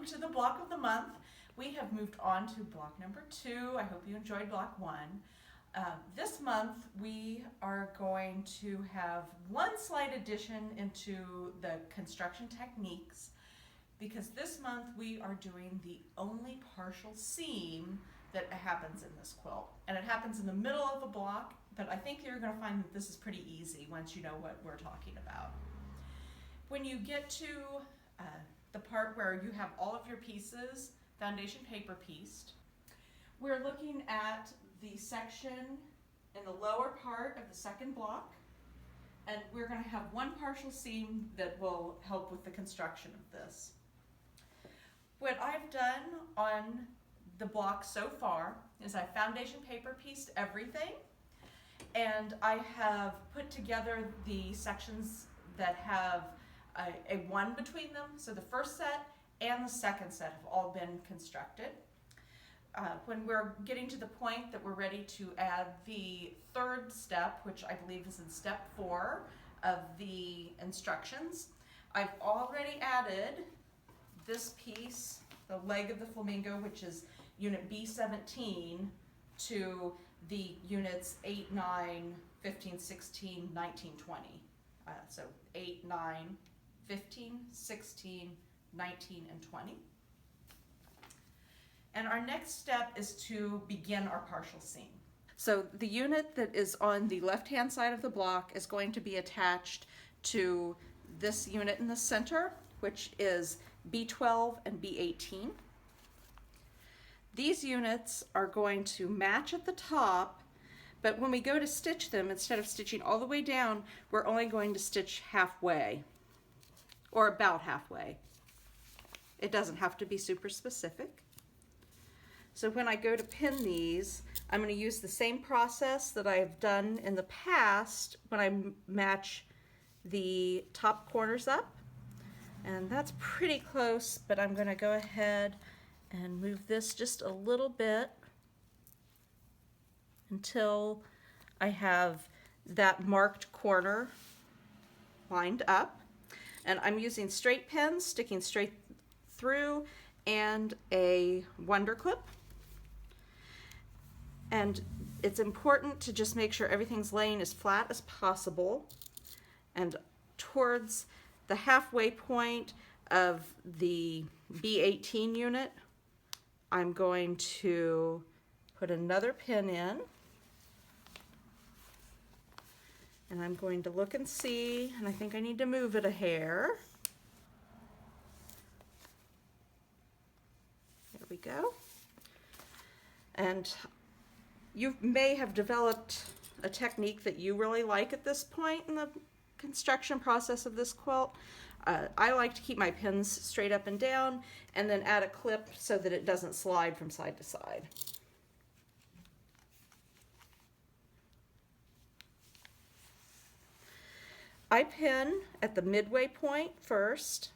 welcome to the block of the month. We have moved on to block number 2. I hope you enjoyed block 1. This month we are going to have one slight addition into the construction techniques, because this month we are doing the only partial seam that happens in this quilt. And it happens in the middle of a block, but I think you're going to find that this is pretty easy once you know what we're talking about. When you get to the part where you have all of your pieces foundation paper pieced, we're looking at the section in the lower part of the second block, and we're going to have one partial seam that will help with the construction of this. What I've done on the block so far is I foundation paper pieced everything, and I have put together the sections that have a 1 between them. So the first set and the second set have all been constructed. When we're getting to the point that we're ready to add the third step, which I believe is in step 4 of the instructions, I've already added this piece, the leg of the flamingo, which is unit B17, to the units 8, 9, 15, 16, 19, 20. So 8, 9, 15, 16, 19, and 20. And our next step is to begin our partial seam. So the unit that is on the left-hand side of the block is going to be attached to this unit in the center, which is B12 and B18. These units are going to match at the top, but when we go to stitch them, instead of stitching all the way down, we're only going to stitch halfway, or about halfway. It doesn't have to be super specific. So when I go to pin these, I'm going to use the same process that I've done in the past when I match the top corners up. And that's pretty close, but I'm going to go ahead and move this just a little bit until I have that marked corner lined up. And I'm using straight pins, sticking straight through, and a wonder clip. And it's important to just make sure everything's laying as flat as possible. And towards the halfway point of the B18 unit, I'm going to put another pin in. And I'm going to look and see, and I think I need to move it a hair. There we go. And you may have developed a technique that you really like at this point in the construction process of this quilt. I like to keep my pins straight up and down, and then add a clip so that it doesn't slide from side to side. I pin at the midway point first.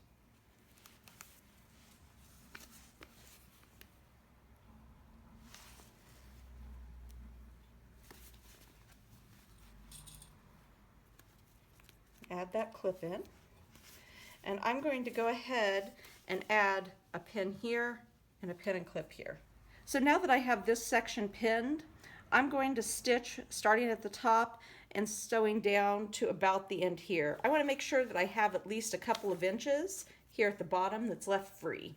Add that clip in. And I'm going to go ahead and add a pin here and a pin and clip here. So now that I have this section pinned, I'm going to stitch starting at the top and sewing down to about the end here. I want to make sure that I have at least a couple of inches here at the bottom that's left free.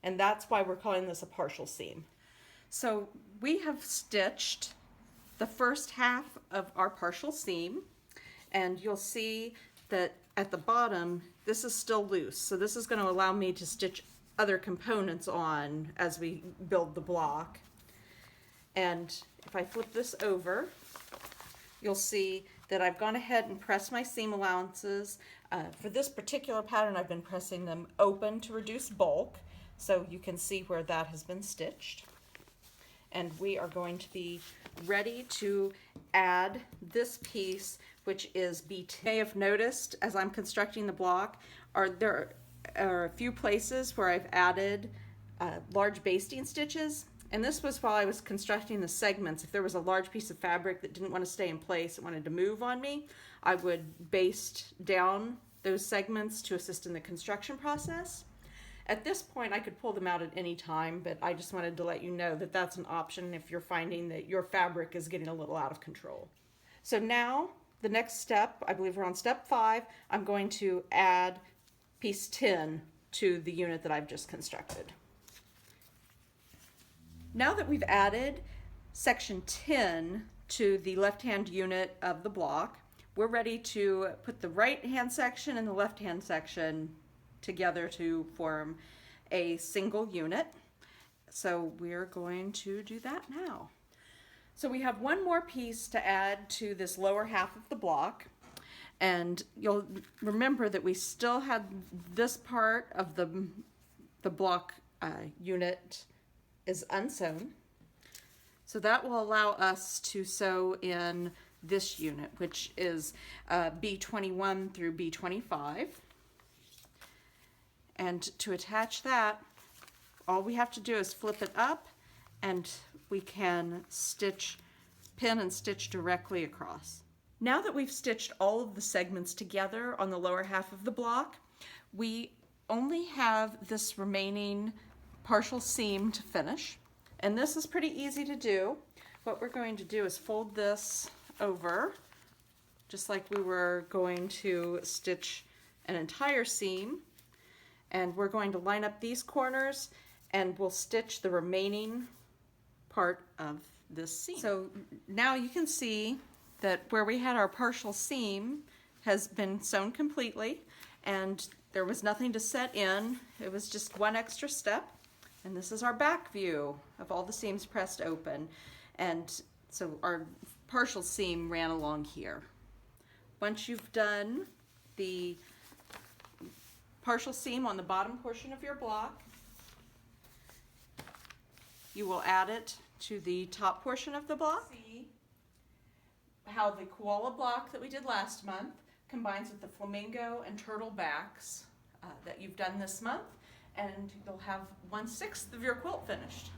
And that's why we're calling this a partial seam. So we have stitched the first half of our partial seam, and you'll see that at the bottom this is still loose. So this is going to allow me to stitch other components on as we build the block. And if I flip this over, you'll see that I've gone ahead and pressed my seam allowances. For this particular pattern, I've been pressing them open to reduce bulk, so you can see where that has been stitched. And we are going to be ready to add this piece, which is B2. You may have noticed as I'm constructing the block, there are a few places where I've added large basting stitches. And this was while I was constructing the segments. If there was a large piece of fabric that didn't want to stay in place, it wanted to move on me, I would baste down those segments to assist in the construction process. At this point, I could pull them out at any time, but I just wanted to let you know that that's an option if you're finding that your fabric is getting a little out of control. So now, the next step, I believe we're on step 5, I'm going to add piece 10 to the unit that I've just constructed. Now that we've added section 10 to the left-hand unit of the block, we're ready to put the right-hand section and the left-hand section together to form a single unit. So we're going to do that now. So we have one more piece to add to this lower half of the block, and you'll remember that we still had this part of the block unit is unsewn. So that will allow us to sew in this unit, which is B21 through B25. And to attach that, all we have to do is flip it up, and we can pin and stitch directly across. Now that we've stitched all of the segments together on the lower half of the block, we only have this remaining partial seam to finish. And this is pretty easy to do. What we're going to do is fold this over, just like we were going to stitch an entire seam. And we're going to line up these corners, and we'll stitch the remaining part of this seam. So now you can see that where we had our partial seam has been sewn completely, and there was nothing to set in. It was just one extra step. And this is our back view of all the seams pressed open. And so our partial seam ran along here. Once you've done the partial seam on the bottom portion of your block, you will add it to the top portion of the block. See how the koala block that we did last month combines with the flamingo and turtle backs that you've done this month, and you'll have 1/6 of your quilt finished.